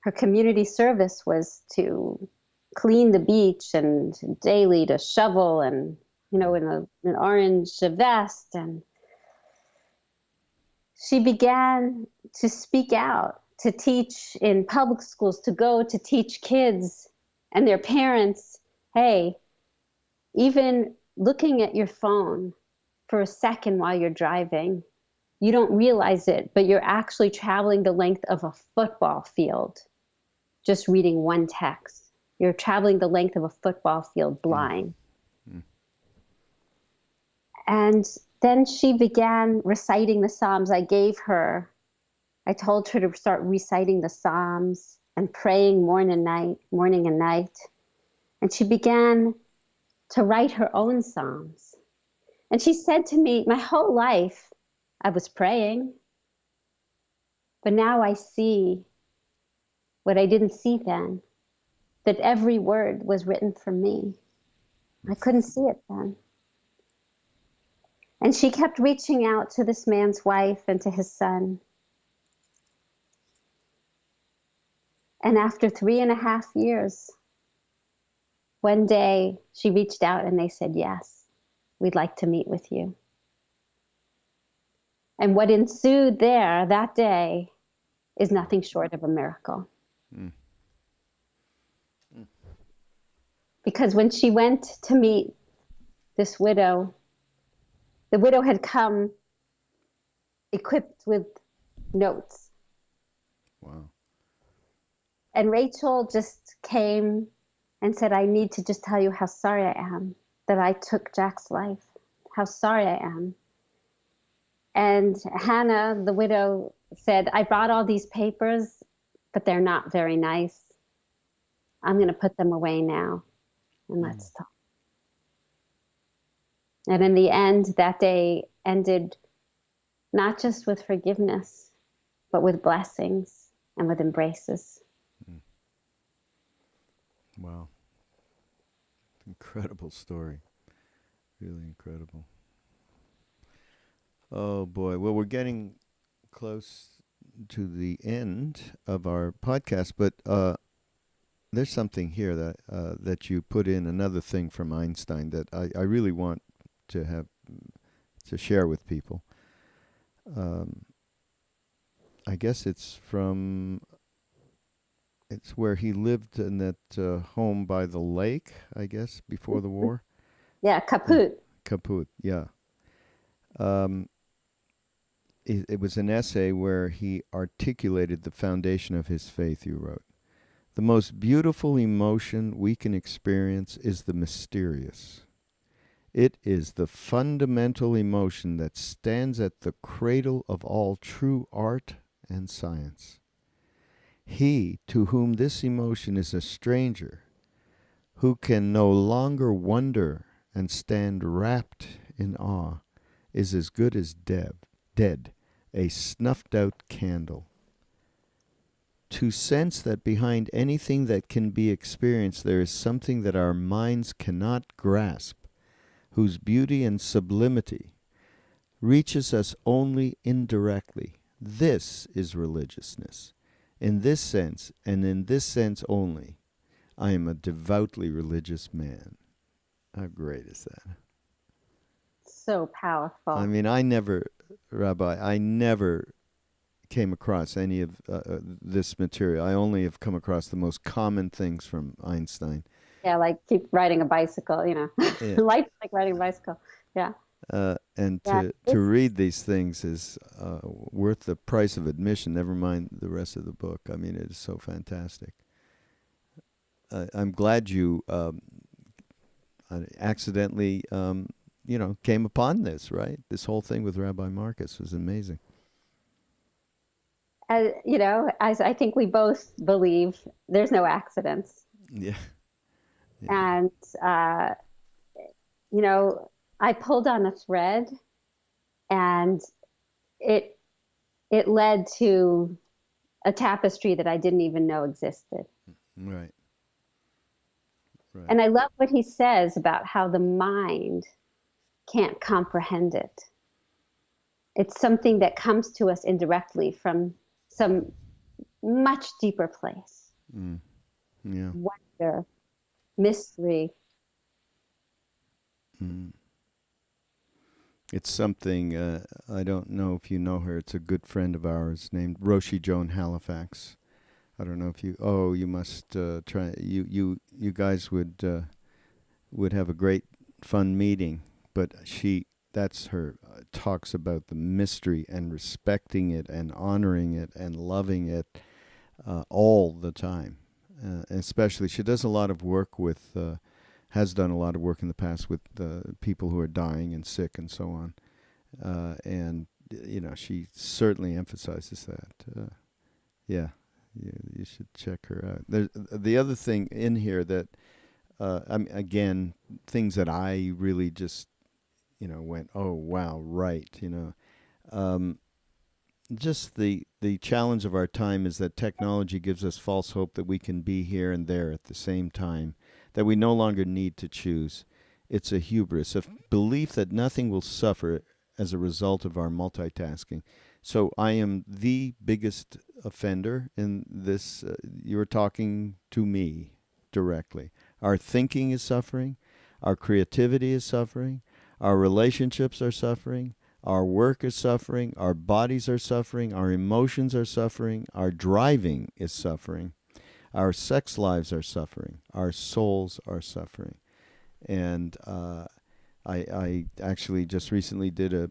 Speaker 2: her community service was to clean the beach and daily to shovel and, in an orange vest. And she began to speak out, to teach in public schools, to go to teach kids and their parents, hey, even looking at your phone for a second while you're driving, you don't realize it, but you're actually traveling the length of a football field, just reading one text. You're traveling the length of a football field blind. And then she began reciting the Psalms. I told her to start reciting the Psalms and praying morning and night. And she began to write her own Psalms. And she said to me, my whole life I was praying, but now I see what I didn't see then, that every word was written for me. I couldn't see it then. And she kept reaching out to this man's wife and to his son. And after 3.5 years, one day she reached out and they said, yes, we'd like to meet with you. And what ensued there that day is nothing short of a miracle. Because when she went to meet this widow, the widow had come equipped with notes.
Speaker 1: Wow.
Speaker 2: And Rachel just came and said, I need to just tell you how sorry I am that I took Jack's life, how sorry I am. And Hannah, the widow, said, I brought all these papers, but they're not very nice. I'm going to put them away now and let's talk. And in the end, that day ended not just with forgiveness, but with blessings and with embraces.
Speaker 1: Wow. Incredible story. Really incredible. Oh boy. Well, we're getting close to the end of our podcast, but there's something here that you put in, another thing from Einstein that I really want to have to share with people. Um, I guess it's where he lived in that home by the lake, I guess, before the war.
Speaker 2: Yeah, kaput.
Speaker 1: Kaput, yeah. Um, it was an essay where he articulated the foundation of his faith, you wrote. The most beautiful emotion we can experience is the mysterious. It is the fundamental emotion that stands at the cradle of all true art and science. He to whom this emotion is a stranger, who can no longer wonder and stand wrapped in awe, is as good as dead, a snuffed out candle. To sense that behind anything that can be experienced there is something that our minds cannot grasp, whose beauty and sublimity reaches us only indirectly. This is religiousness. In this sense, and in this sense only, I am a devoutly religious man. How great is that?
Speaker 2: So powerful.
Speaker 1: I mean, Rabbi, I never came across any of this material. I only have come across the most common things from Einstein.
Speaker 2: Yeah, like keep riding a bicycle,
Speaker 1: Yeah.
Speaker 2: Life like riding a bicycle. Yeah.
Speaker 1: And
Speaker 2: Yeah.
Speaker 1: to read these things is worth the price of admission, never mind the rest of the book. I mean, it is so fantastic. I'm glad you accidentally, came upon this, right? This whole thing with Rabbi Marcus was amazing.
Speaker 2: As I think we both believe, there's no accidents.
Speaker 1: Yeah.
Speaker 2: And, I pulled on a thread and it led to a tapestry that I didn't even know existed.
Speaker 1: Right.
Speaker 2: And I love what he says about how the mind can't comprehend it. It's something that comes to us indirectly from some much deeper place.
Speaker 1: Yeah.
Speaker 2: Wonder, mystery.
Speaker 1: It's something, I don't know if you know her. It's a good friend of ours named Roshi Joan Halifax. I don't know if you must try. You guys would have a great fun meeting. But that's her, talks about the mystery and respecting it and honoring it and loving it all the time. Especially, she does a lot of work with, has done a lot of work in the past with people who are dying and sick and so on. And, she certainly emphasizes that. Yeah, you should check her out. There's the other thing in here that, again, things that I really just, went, oh, wow, right, just the challenge of our time is that technology gives us false hope that we can be here and there at the same time, that we no longer need to choose. It's a hubris, a belief that nothing will suffer as a result of our multitasking. So I am the biggest offender in this. You're talking to me directly. Our thinking is suffering. Our creativity is suffering. Our relationships are suffering. Our work is suffering. Our bodies are suffering. Our emotions are suffering. Our driving is suffering. Our sex lives are suffering. Our souls are suffering. And I actually just recently did a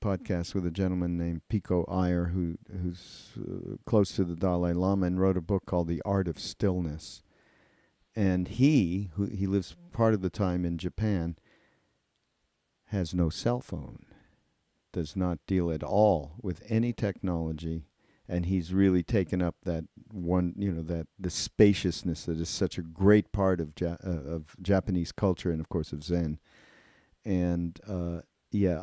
Speaker 1: podcast with a gentleman named Pico Iyer, who's close to the Dalai Lama, and wrote a book called The Art of Stillness. And he lives part of the time in Japan, has no cell phone, does not deal at all with any technology, and he's really taken up that one, that the spaciousness that is such a great part of Japanese culture and of course of Zen. And yeah,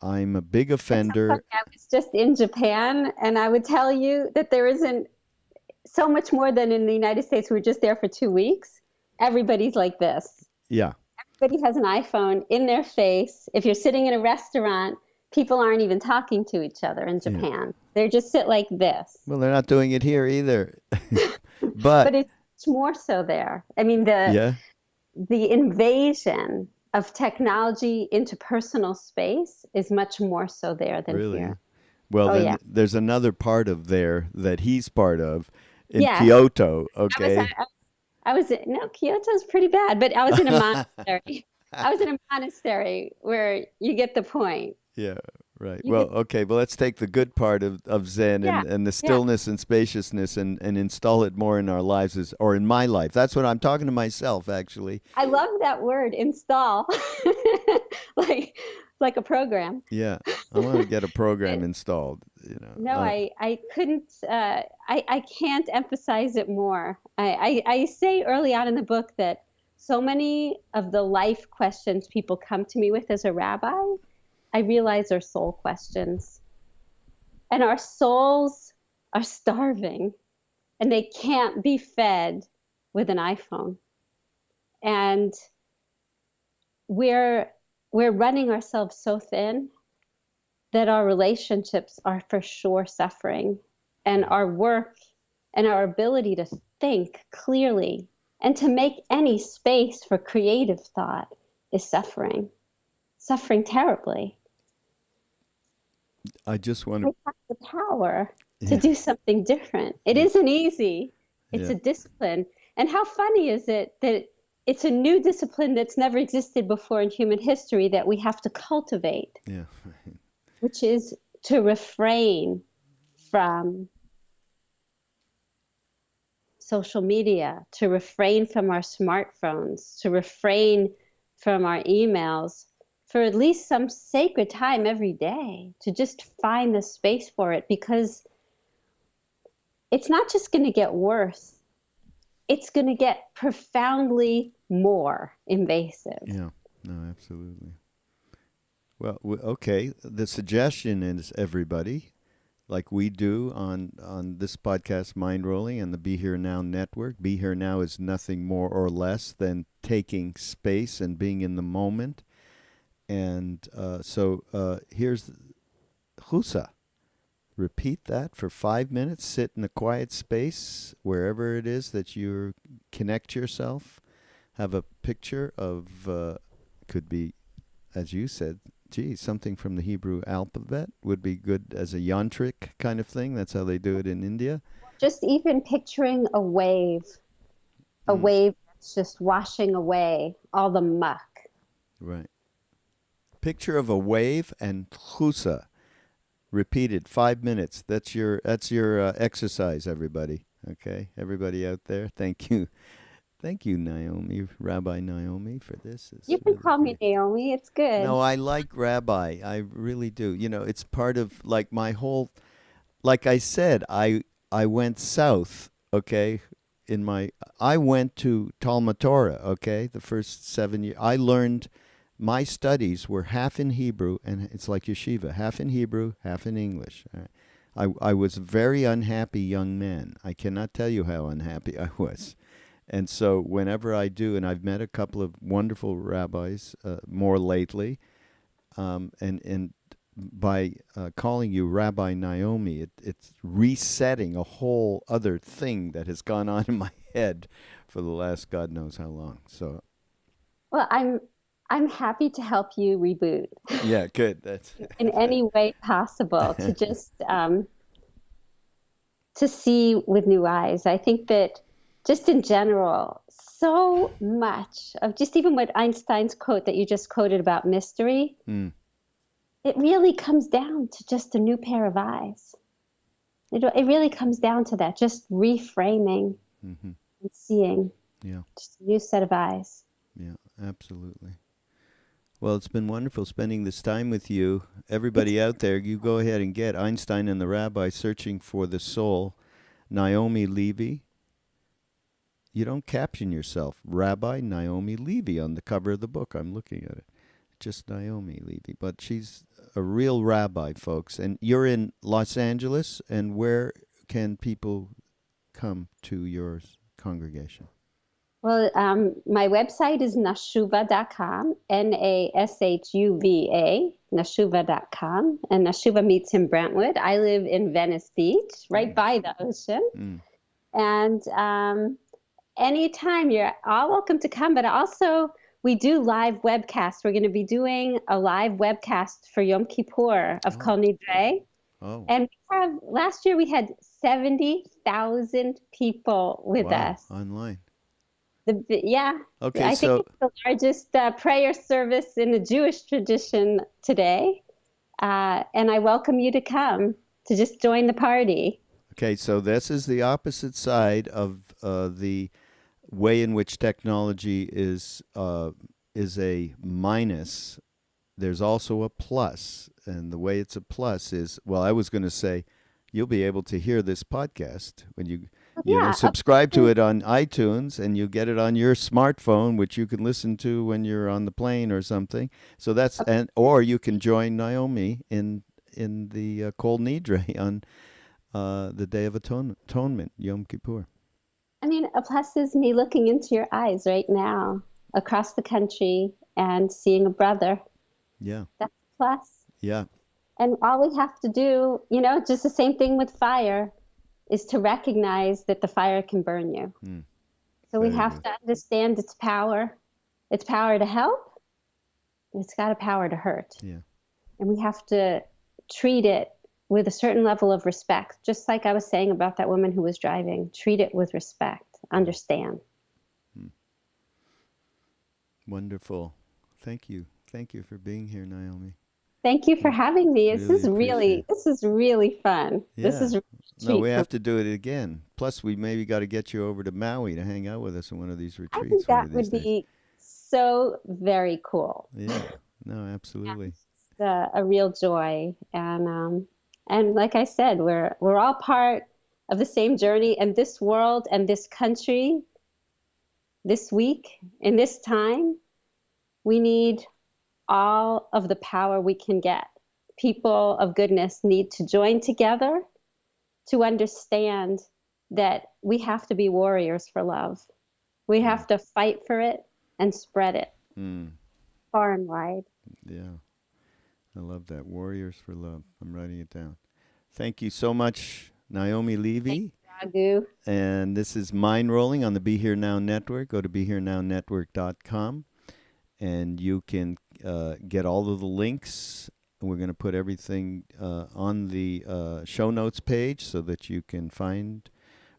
Speaker 1: I'm a big
Speaker 2: It's so funny.
Speaker 1: offender.
Speaker 2: I was just in Japan, and I would tell you that there isn't so much more than in the United States. We were just there for 2 weeks. Everybody's like this.
Speaker 1: Yeah,
Speaker 2: Everybody has an iPhone in their face. If you're sitting in a restaurant, people aren't even talking to each other in
Speaker 1: yeah.
Speaker 2: Japan. They just sit like this.
Speaker 1: Well, they're not doing it here either. But
Speaker 2: But it's much more so there. I mean,
Speaker 1: yeah,
Speaker 2: the invasion of technology into personal space is much more so there than here.
Speaker 1: really. Well,
Speaker 2: Oh yeah.
Speaker 1: then there's another part of there that he's part of in
Speaker 2: Yes.
Speaker 1: Kyoto.
Speaker 2: I was
Speaker 1: Okay.
Speaker 2: no, Kyoto's pretty bad, but I was in a monastery. I was in a monastery where you get the point.
Speaker 1: Yeah, right.
Speaker 2: You
Speaker 1: Well,
Speaker 2: get
Speaker 1: okay. Well, let's take the good part of Zen
Speaker 2: yeah,
Speaker 1: and the
Speaker 2: yeah.
Speaker 1: stillness and spaciousness and install it more in our lives or in my life. That's what I'm talking to myself, actually.
Speaker 2: I love that word, install. like like a program.
Speaker 1: Yeah. I want to get a program
Speaker 2: But
Speaker 1: installed, you know.
Speaker 2: no, I couldn't I can't emphasize it more. I say early on in the book that so many of the life questions people come to me with as a rabbi, I realize are soul questions. And our souls are starving and they can't be fed with an iPhone. And we're we're running ourselves so thin that our relationships are for sure suffering, and our work and our ability to think clearly and to make any space for creative thought is suffering terribly.
Speaker 1: I just want
Speaker 2: We
Speaker 1: to,
Speaker 2: have the power to
Speaker 1: yeah,
Speaker 2: do something different. It
Speaker 1: yeah,
Speaker 2: isn't easy. It's
Speaker 1: yeah,
Speaker 2: a discipline. And how funny is it that it's a new discipline that's never existed before in human history that we have to cultivate,
Speaker 1: yeah.
Speaker 2: which is to refrain from social media, to refrain from our smartphones, to refrain from our emails for at least some sacred time every day, to just find the space for it, because it's not just going to get worse, it's going to get profoundly more invasive.
Speaker 1: Yeah. No, absolutely. Well, okay. The suggestion is everybody, like we do on this podcast, Mindrolling, and the Be Here Now network. Be Here Now is nothing more or less than taking space and being in the moment. And so here's Husa. Repeat that for 5 minutes. Sit in a quiet space wherever it is that you connect yourself. Have a picture of, could be, as you said, gee, something from the Hebrew alphabet would be good as a yantric kind of thing. That's how they do it in India.
Speaker 2: Just even picturing a
Speaker 1: Mm,
Speaker 2: wave that's just washing away all the muck.
Speaker 1: right. Picture of a wave and chusa. Repeated 5 minutes. That's your exercise, everybody. Okay, everybody out there. Thank you, Naomi, Rabbi Naomi, for this. It's
Speaker 2: You can
Speaker 1: really
Speaker 2: call me
Speaker 1: great.
Speaker 2: Naomi, it's good.
Speaker 1: No, I like Rabbi. I really do. You know, it's part of like my whole. Like I said, I went south. Okay, in my I went to Talmud Torah. Okay, the first 7 years I learned. My studies were half in Hebrew, and it's like yeshiva, half in Hebrew, half in English. All right. I was a very unhappy young man. I cannot tell you how unhappy I was. And so whenever I do, and I've met a couple of wonderful rabbis more lately, and by calling you Rabbi Naomi, it's resetting a whole other thing that has gone on in my head for the last God knows how long. So
Speaker 2: Well, I'm happy to help you reboot
Speaker 1: yeah, good. That's
Speaker 2: in any way possible to just to see with new eyes. I think that just in general, so much of just even what Einstein's quote that you just quoted about mystery,
Speaker 1: mm,
Speaker 2: it really comes down to just a new pair of eyes. It really comes down to that, just reframing
Speaker 1: hmm
Speaker 2: and seeing,
Speaker 1: yeah,
Speaker 2: just a new set of eyes.
Speaker 1: yeah, absolutely. Well, it's been wonderful spending this time with you.
Speaker 2: It's
Speaker 1: Everybody out there, you go ahead and get Einstein and the Rabbi Searching for the Soul. Naomi Levy. You don't caption yourself. Rabbi Naomi Levy on the cover of the book. I'm looking at it. just Naomi Levy, but she's a real rabbi, folks. And you're in Los Angeles, and where can people come to your congregation?
Speaker 2: Well, my website is nashuva.com, Nashuva, nashuva.com. And Nashuva meets in Brentwood. I live in Venice Beach, right by the ocean.
Speaker 1: Mm.
Speaker 2: And anytime, you're all welcome to come. But also, we do live webcasts. We're going to be doing a live webcast for Yom Kippur of Kol Nidre.
Speaker 1: Oh,
Speaker 2: And last year we had 70,000 people with
Speaker 1: wow,
Speaker 2: us.
Speaker 1: online.
Speaker 2: Yeah.
Speaker 1: Okay,
Speaker 2: I
Speaker 1: so
Speaker 2: think it's the largest prayer service in the Jewish tradition today. And I welcome you to come to just join the party.
Speaker 1: okay, so this is the opposite side of the way in which technology is a minus. There's also a plus, and the way it's a plus is, well, I was going to say, you'll be able to hear this podcast when you
Speaker 2: Yeah.
Speaker 1: subscribe to it on iTunes, and you get it on your smartphone, which you can listen to when you're on the plane or something. So that's or you can join Naomi in the Kol Nidre on the Day of Atonement, Yom Kippur.
Speaker 2: I mean, a plus is me looking into your eyes right now across the country and seeing a brother.
Speaker 1: Yeah.
Speaker 2: That's a plus.
Speaker 1: Yeah.
Speaker 2: And all we have to do, just the same thing with fire, is to recognize that the fire can burn you. So we have to understand its power to help, and it's got a power to hurt.
Speaker 1: Yeah.
Speaker 2: And we have to treat it with a certain level of respect. Just like I was saying about that woman who was driving, treat it with respect, understand.
Speaker 1: Wonderful. Thank you. Thank you for being here, Naomi.
Speaker 2: Thank you for having me. This is
Speaker 1: really
Speaker 2: really fun.
Speaker 1: Yeah.
Speaker 2: This is
Speaker 1: No, we have to do it again. Plus, we maybe got to get you over to Maui to hang out with us in one of these retreats.
Speaker 2: I think that would be so very cool.
Speaker 1: Yeah. No, absolutely.
Speaker 2: It's a real joy, and like I said, we're all part of the same journey, and this world and this country, this week, in this time, we need all of the power we can get. People of goodness need to join together to understand that we have to be warriors for love. We have to fight for it and spread it far and wide.
Speaker 1: Yeah. I love that. Warriors for love. I'm writing it down. Thank you so much, Naomi Levy.
Speaker 2: Thank you, Raghu.
Speaker 1: And this is Mindrolling on the Be Here Now Network. Go to BeHereNowNetwork.com. And you can get all of the links. We're going to put everything on the show notes page so that you can find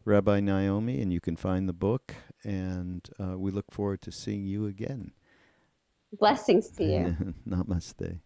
Speaker 1: Rabbi Naomi and you can find the book. And we look forward to seeing you again.
Speaker 2: Blessings to you.
Speaker 1: Namaste.